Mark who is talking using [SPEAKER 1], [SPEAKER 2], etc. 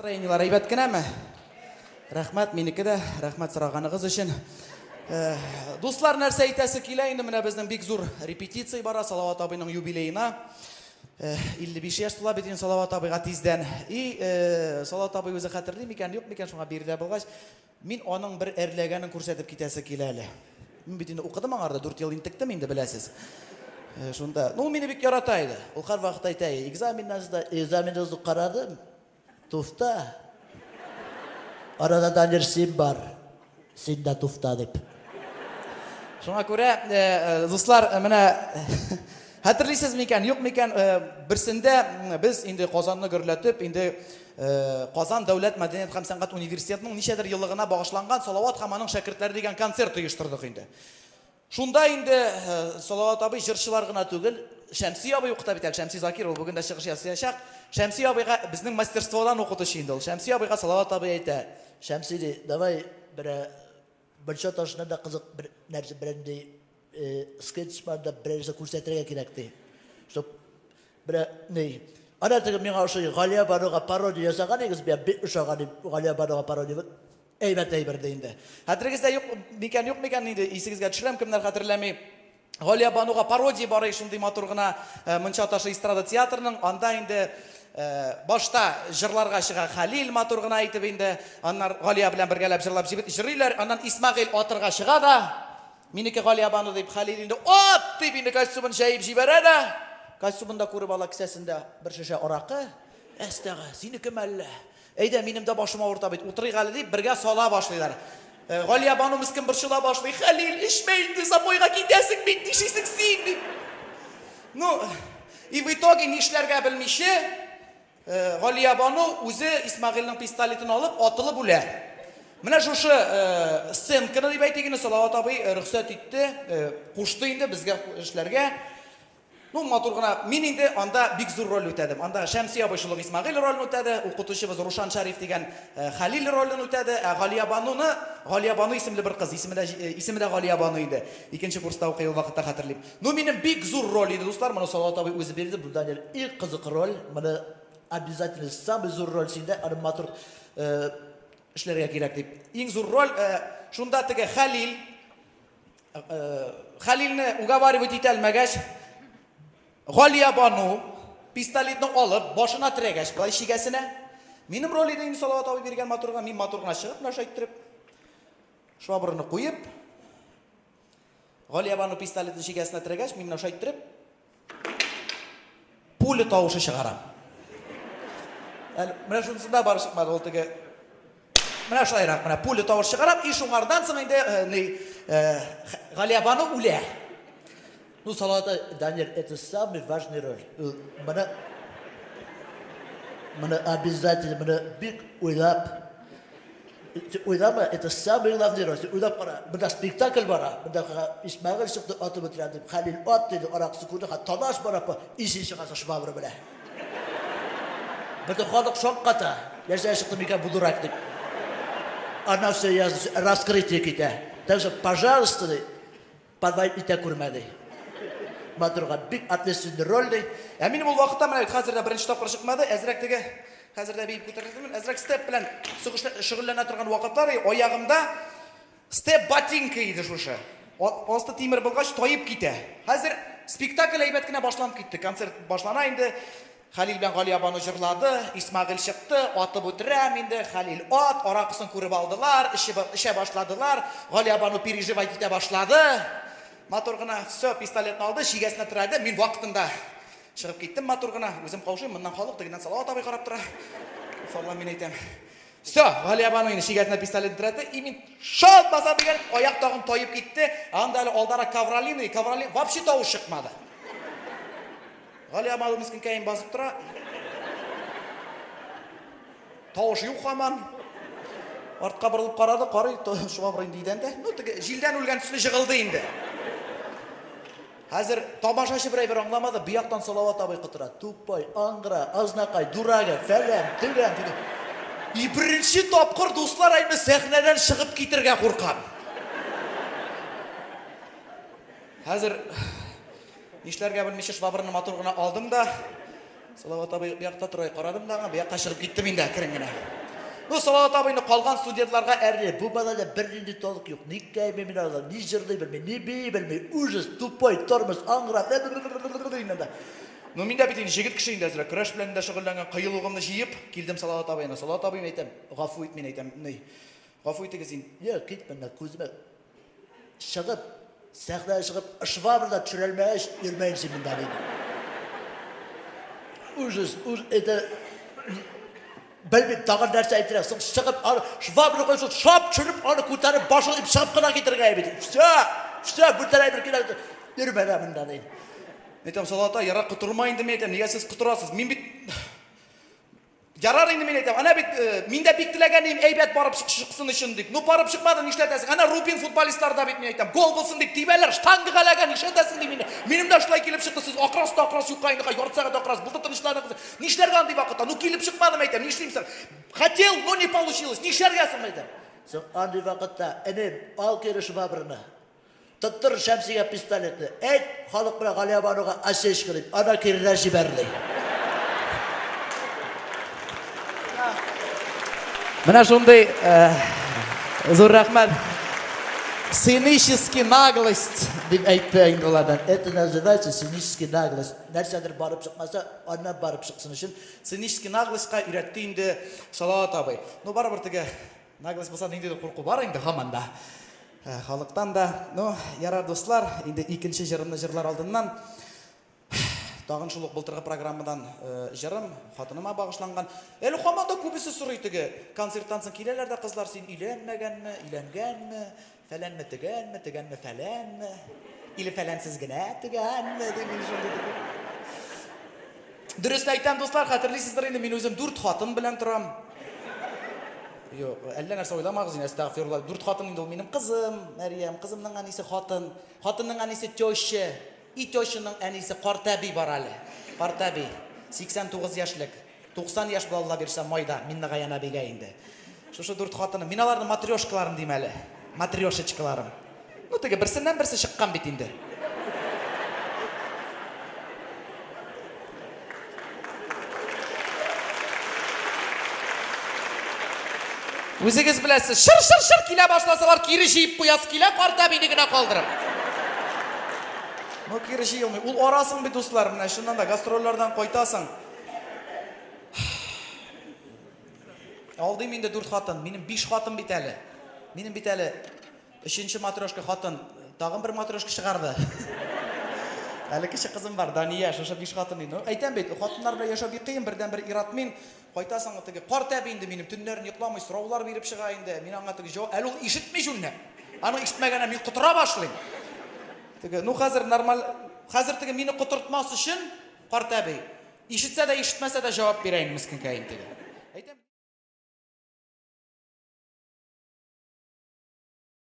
[SPEAKER 1] Настроениялар әйбәт кенәме? Рәхмәт минеке дә, рәхмәт сорағаныгыз өчен. Дуслар, нәрсә әйтәсе килә инде, менә безнең бик зур репетиция бара Салават абыйның юбилеена. 55 яшь тула бит инде Салават абыйга тиздән. Салават абый үзе хәтерли микән, юк микән, шуңа бирдә булгач, мин аның бер әрләгәнен күрсәтеп китәсе килә әле. Мин бит инде укыдым аңарда, 4 ел интектем инде, беләсез. Шунда, мине бик ярата иде. Ул һәрвакыт әйтә, экзаменнарны карадым. Туфта. Арада дәнерсем бар. Син дә туфта дип. Шуңа күрә, дуслар, менә хәтерлисез микән, юк микән, берсендә без инде Казанны гөрләтеп, инде Казан дәүләт мәдәният һәм сәнгать университетының ничәдер еллыгына багышланган Салават һәм аның шәкертләре дигән концерт оештырдык инде. Шунда инде Салават абый җырчылар гына түгел, Шәмси абый укыта бит, Шәмси Закир ул бүген дә чыгыш ясаячак. Шәмси абыйга безнең мастерстводан укытучы инде ул. Шәмси абыйга Салават абый әйтә: "Шәмси, давай бер шаташына да кызык бер нәрсә бренди скетч бар да берәрсе күрсәтергә кирәк ди. Чтоб бер ни. Ана теге миңа ошый Галия Бануга пародия ясаган игез бия бик ошаган Галия Бануга пародия әйбәт әйбер инде. Хәтерегездә юк микән инде исегезгә төшерәм, кемнәр хәтерләми. Галия Бануга пародия бар икән, шундый матур гына Монча ташы эстрада театрының, анда инде башта җырларга чыга Хәлил матур гына әйтеп инде, аннар Галия белән бергәләп җырлап җырлыйлар, аннан Исмагыйль атырга чыга да, минеке Галия Бану дип Хәлил инде ат дип инде костюмын җәеп җибәрә дә, костюмында күреп ала кисәсендә бер шешә аракы, әстәгә, синеке мәллә. Әйдә, минем дә башыма урта бит, утырыйк әле дип бергә сала башлыйлар. Галия Бану мискин борчыла башлый. Хәлил, эчмә инде, запойга китәсең бит, нишисең син дип. И в итоге нишләргә белмичә, Галия Бану үзе Исмагыйльның пистолетын алып, атылып үлә. Менә шушы сценканы дип әйтегез, Салават абый рөхсәт итте, кушты инде безгә эшләргә. Матур гына, мин инде анда бик зур роль үтәдем. Анда Шәмси абый шулык Исмагыйль ролен үтәде, укытучыбыз Рушан Шариф дигән Хәлил ролен үтәде. Галия Бану исемле бер кыз, исеме дә Галия Бану иде. Икенче курста укый ул вакытта хәтерлим. Минем бик зур роль иде, дуслар, моны Салават абый үзе бирде. Бу да ир кызык роль. Моны обязательно самый зур роль синдә, аны матур эшләргә кирәк дип. Иң зур роль шунда теге Хәлилне уговаривать итә алмагач, Галия Бану пистолетны алып, башына терәгәч, былай шигәсенә. Минем роль иде Салават абый биргән матурга, мин матургына чыгып, наша иттереп, швабраны куеп, Галия Бану пистолетны шигәсенә терәгәч, мин наша иттереп, пуля тавышы чыгарам. Менә шунысында бар чыкмады, ул теге менә шулайрак, менә пуля тавышы чыгарам, и шуңардан соң инде Галия Бану үлә. Салават, Даниэль, это самый важный роль. Мне обязательно, мне бик уйлап. Уйлама, это самый главный роль. Уйлап кара, бunda спектакль бара. Бunda Исмагыйль чыкты, атып үтәрде. Хәлил ат диде, араксы күрде, талаш бара, исе чыгасы швабры белән. Бөтен халык шакката. Яшә чыкты микән бу дурак дип. Ана все язды, раскрытие китә. Так что, пожалуйста, подвай итә күрмәде. Матурга бик ответственный роль ди. Минем ул вакытта менә хәзердә беренче тапкыр чыкмады, әзрәк теге, хәзердә биеп күтәрелдем, әзрәк степ белән шөгыльләнә торган вакытлар, аягымда степ ботинка иде шушы. Асты тимер булгач таеп китә. Хәзер спектакль әйбәт кенә башланып китте, концерт башлана инде. Хәлил белән Галия Бану җырлады, Исмагыйль чыкты, атып үтерәм инде, Хәлил ат, аракысын күреп алдылар, эчә башладылар, Галия Бану переживать итә башлады. Матур гына все пистолетны алды, шигәсенә терәде. Мин вакытында чыгып киттем матур гына. Үзем каушыйм, моннан халык дигәннән Салават абый карап тора. Фалла мин әйтәм. Все, Галия Бану шигәсенә пистолетны терәде. И мин шат баса дигән аяк тагын таеп китте. Анда әле алдара Ковролин вообще тавыш чыкмады. Галия Бану мискин кәем басып тора. Тавыш юк һаман. Артка борылып карады, карый, швабра инде идәндә. Теге җилдән үлгән төсле җыгылды инде. Хәзер тамашачы бер аңламады, бияктан Салават абый кытыра. Тупай, аңгыра, азнакай, дурага, фәлән, төгән. И беренче тапкыр дуслар әйме сәхнәдән чыгып китергә куркам. Хәзер нишләргә белмичә швабраны матур гына алдым да, Салават абай бияқта тұрай қарадым дағы, бияққа шығып кеттім енді кірінгіне. Салават абайны қалған студентларға
[SPEAKER 2] Әрі, бұл балада бірінде толық жоқ. Не кәйме мен алған, не жырдай білмей, не бей білмей, ужас, тупой, тормыз, аңырап,
[SPEAKER 1] Мен де бітейін жігіт кішейінде әзірі күрәш білән де шұғылданған қиылуғымды жиып, келдім Салават абайына. Салават абайым айтам, ғафу ет мен айтам, ғафу етігі сен.
[SPEAKER 2] Кет мені көзіме шығып, сәхна шығып, швабырда түсірелмеш, үрмейін сен мен дәлейді. Ужас, білмейді тағын нәрсе айтырақ, соң шығып, швабыры қойсын, шап жүріп, аны көтеріп, башылып, шығып қына кетірге әйбеді. Все, бұлтарай бір келеді, үрмейді мен дәлейді.
[SPEAKER 1] Айтам, Салават ай, ярақ құтырмайын деме айтам, неге сіз құтырасыз? Мен бит ярар енді мен айтам, ана бит мен де бектілеген дейм, әйбет барып шықсын үшін дейк. Барып шықмадың, ішлетесің. Ана Рубин футболисттар да бит мен айтам, гол болсын дейк, тибәлер, штанғы қалаған, ішлетесің дейм. Менім де ұшлай келіп шықты, сіз ақырас юқайындыға, yortsаға да ақырас, бұлтытын ішланыңыз. Нешлерген дей вақытта, келіп шықмадым айтам, нешлеймсің? Хотел, но не получилось, нешлергесің айтам.
[SPEAKER 2] Соң андай вақытта, әнем, ал кері швабырына. Тұттыр шәмсіге пистолетті. Әйт, халық бірақ Алиябануға әсеш қылып, ана керілер жіберлей.
[SPEAKER 1] Мына шондай зор рахмат. Сценический наглость деп айтты енді оладан.
[SPEAKER 2] Это называется сценический наглость. Нәрседір барып шықмаса, аннан барып шықсын үшін.
[SPEAKER 1] Сценический наглостьқа үйретті енді Салават абай. Бары бір тіге наглость болса, енді қорқу бар енді қаманда. Халықтан да, ярар достлар, енді екінші жырымны жырлар алдынан тағын шулық бұлтырғы программадан жырым, қатыныма бағышланған. Әлі қаманда көбісі сұрайтыға, концерттансың келелерді қызлар, сен үйленмегенмі, үйленгенмі, фәләнмі, тігенмі, фәләнмі, или фәләнсіз гіне тігенмі, деген жолдыдығы. Дұрысты айтам достлар, қатырлысыздар енді мен өзім дүрт қатын білен тұрам. Әлі нәрсе ойламағыз, әстағфирулла. Дүрт қатын енді ол менің қызым, Мәриям, қызымның әнесі қатын, қатынның әнесі тёшы, и тёшының әнесі Қартәби бар әлі. Қартәби, 89 яшілік, 90 яш бұл Алла берсе майда, минна ғаяна беге енді. Шошы дүрт қатыны, мен алардың матрешкаларым дейм әлі, матрешечкаларым. Теге бірсінен бірсі шыққан бет енді. Өзіңіз білесіз, шыр келе башласалар, кері жиып қоясы келе, Қартәбинігіне қалдырып. Кері жиып олмай. Ол арасың бе достылар, мына шыннан да гастроллардан қойтасың. Алдым енді дүрт қатын, менің 5 қатын бит әлі. Менің бит әлі 3-ші матрешка қатын, тағын бір матрешка шығарды. Әлі кіші қызым бар, Дания, шаша 5 қатын дейді. Айтам бет, қатынлар біле яшап еқиын, бірден бір иратмен қойтасың ұтыға. Қартәбі енді менің түнлерін еқламай, сұраулар беріп шыға енді. Мен аңатыға жауап, әлі ол ешітмей жүнне. Аның ешітмегені мен құтыра башлайым. Қазір нормал, қазір мені құтыртмас үшін Қартәбі. Ешітсе де ешітмесе де жауап берейін мүскін кәйін.